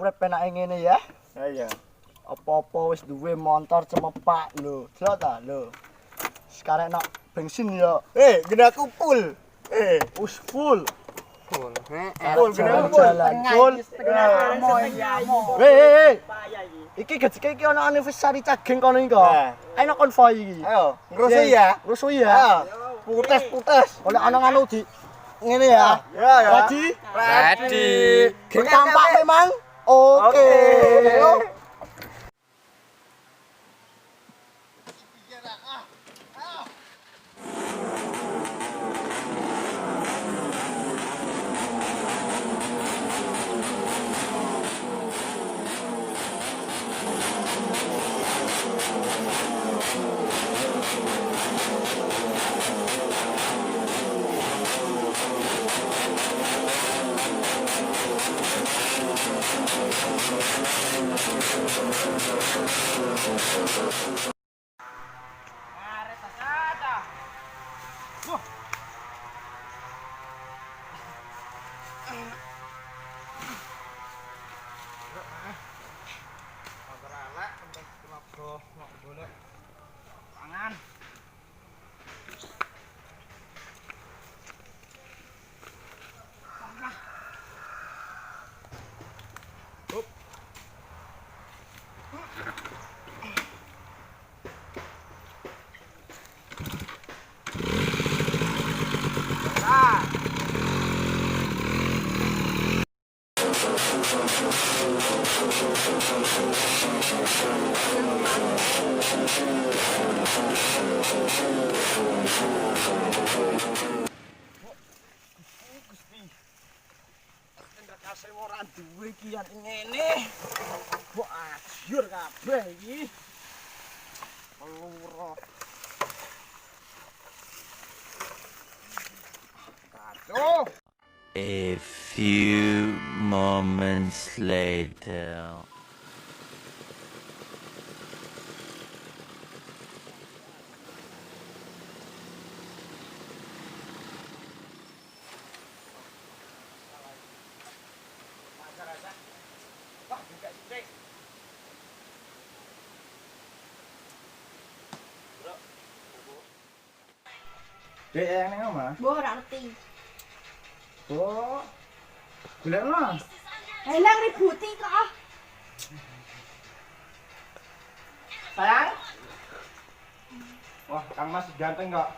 urip penake ngene ya. Ha iya. Apa-apa wis duwe motor cemepak lho. Delok ta lho. Sekarang nak bensin ya. Genaku full. Wis full. Full. Full genaku Jalan full. Hei. Payah iki. Iki gejeke iki ana anniversary cageng kono iki kok. Ayo konvoy iki. Ayo, ngrusui ya. Rusuh ya. Putes. Oleh ana nganu di ngene ya. Ya. Ready. Geng tampak memang. Oke. Kasih ora duwe iki yen ngene. Mbok ajur kabeh iki. Peluro. Kacau. A few moments later. Dek yang ning omah. Mbok ora ngerti. Oh. Golekno. Elang ributi kok. Sayang. Wah, Kang Mas ganteng kok.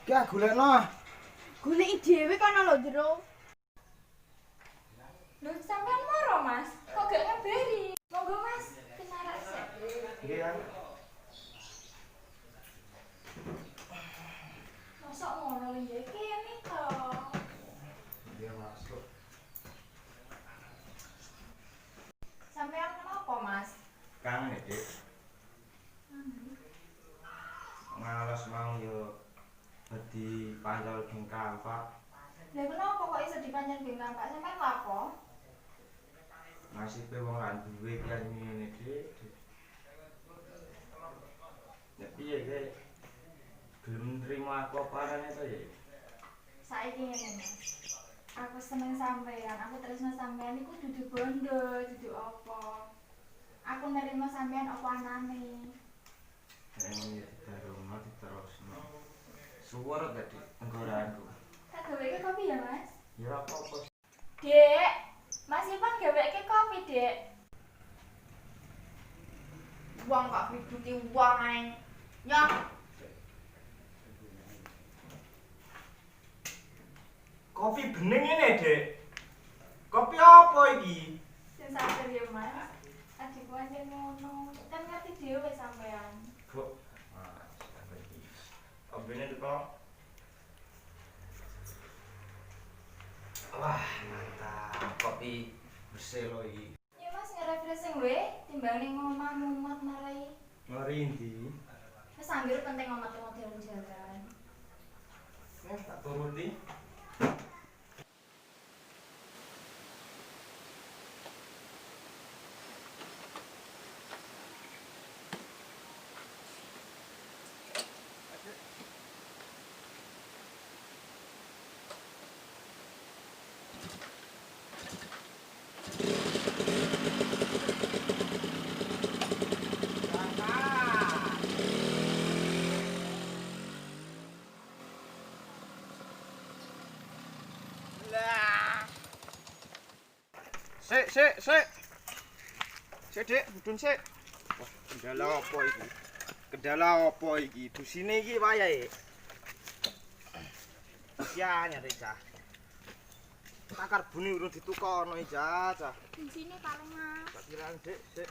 Gak golekno. Goleki dhewe kono lho jero. Lho sampean moro, Mas? Kok gak ngabari? Monggo, Mas. Kenarak sik. Nggih, Kang. Mosok ngono lho ya kene to. Dia masuk. Sampean kenapa, Mas? Kangen ya, Dik. Males mau yo dadi pancol geng kampak. Lah kenapa kok iso dipanjen geng nampak sampean lapo? Nasibe wong lan duwe ki ngene, Dik. Ya piye ge? Gelem nrimo aku parane to ya. Saiki ngene, Mas. Aku seneng sampean, aku tresno sampean iku dudu bondo, dudu apa. Aku nerima sampean apa anane. Emang ya ditaruhno diterusno. Suwur tadi tenggoranku. Tak gaweke kopi ya, Mas? Ya apa-apa. Dek, Mas Ipan gaweke kopi, Dek. Wong kok biduti wong ae. Nyok. Kopi bening ini, Dek. Kopi apa iki? Sing sabar ya, Mas. Adikku aja ngono. Kan ngerti dhewe sampean. Kok iki. Kopinya kok. Wah, mantap. Kopi bersih loh iki. Ya Mas nge-refreshing we, timbang ning omah mumet marai. Mari ndi? Wis anggere penting omah modern jalan. Tak turuti. Sik. Sik, Dik, mudhun sik. Wah, kendala apa iki? Busine iki wayahe. Ya nyari cah. Takar buni urung ditukono iki cah. Bensine paling Mas. Tak kirang Dik, sik.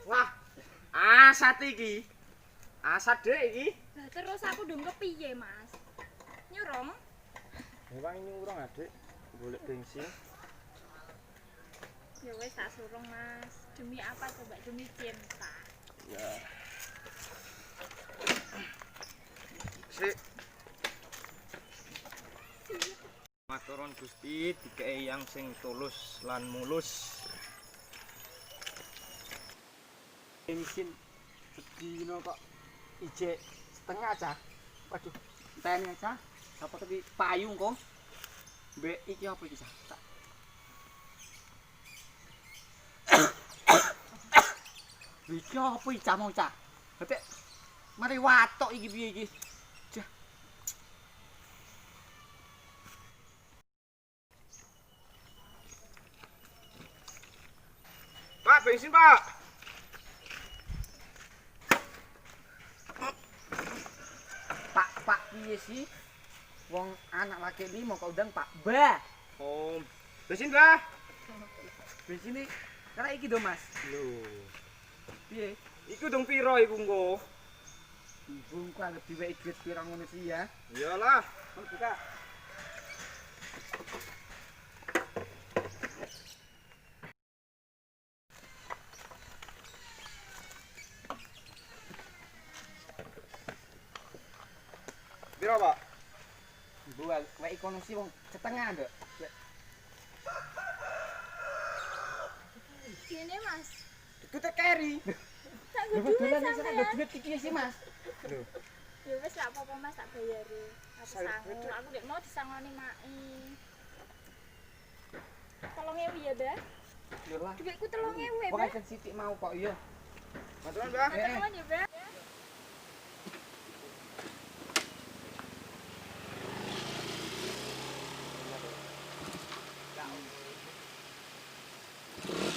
Wah, asat iki. Asat Dik iki. Lah terus aku ndung kepiye Mas? Nyurung? Memang nyurung Adik. Golek bensin. Ya wis tak surung Mas. Demi apa coba? Demi cinta. Ya. Sik. Maturon Gusti dikei yang sing tulus lan mulus. Bensin sedino kok ijek setengah cah. Waduh, tanya cah. Apa tadi payung kok? Mbek iki apa iki cah? Iki apa iki cah mau cah? Betek mari watok iki piye iki? Cah. Pak, bensin, Pak. Pak piye sih? Wong anak laki ini mau kau udang Pak Bah. Oh, bensin Bah. Bensin ini karena iki do Mas. Lho. Piye? Iku dong piro iku engko? Ibu engko anggap diweki duit piro ngono sih ya? Iyalah. Mun buka. Piro, Pak? Ibu wek kono sih wong setengah, Nduk. Gini Mas. Iku teh keri. Tak Lho kudu dolan Mas iki sampean. duit iki sih, Mas. Lho. Ya wis gak apa-apa Mas tak bayari. Aku Saya sangu. betul. Aku nek mau disangoni Mai. 3.000 ya, Mbak? Yo lah. Duitku 3.000 ya, Pokoke Mbak. kan sithik mau kok iya. Maturan, Mbak. Matur nuwun ya, Mbak.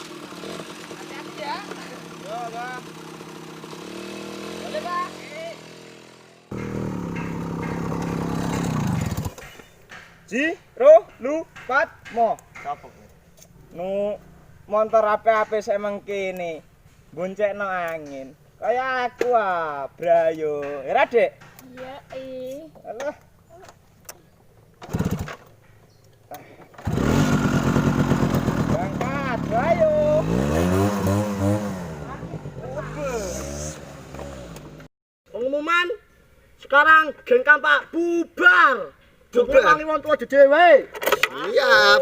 Hati-hati ya. Yo, Mbak. Boleh, Mbak. Ji, ro, lu, pat, mo. Sapa? Nu motor ape-ape sik mengkene. Boncekno angin. Kaya aku brayo. Ora, Dik? Iya, Alah. Berangkat, ayo. Pengumuman sekarang geng kampak bubar. Bubar. Wong tua dhewe. Siap.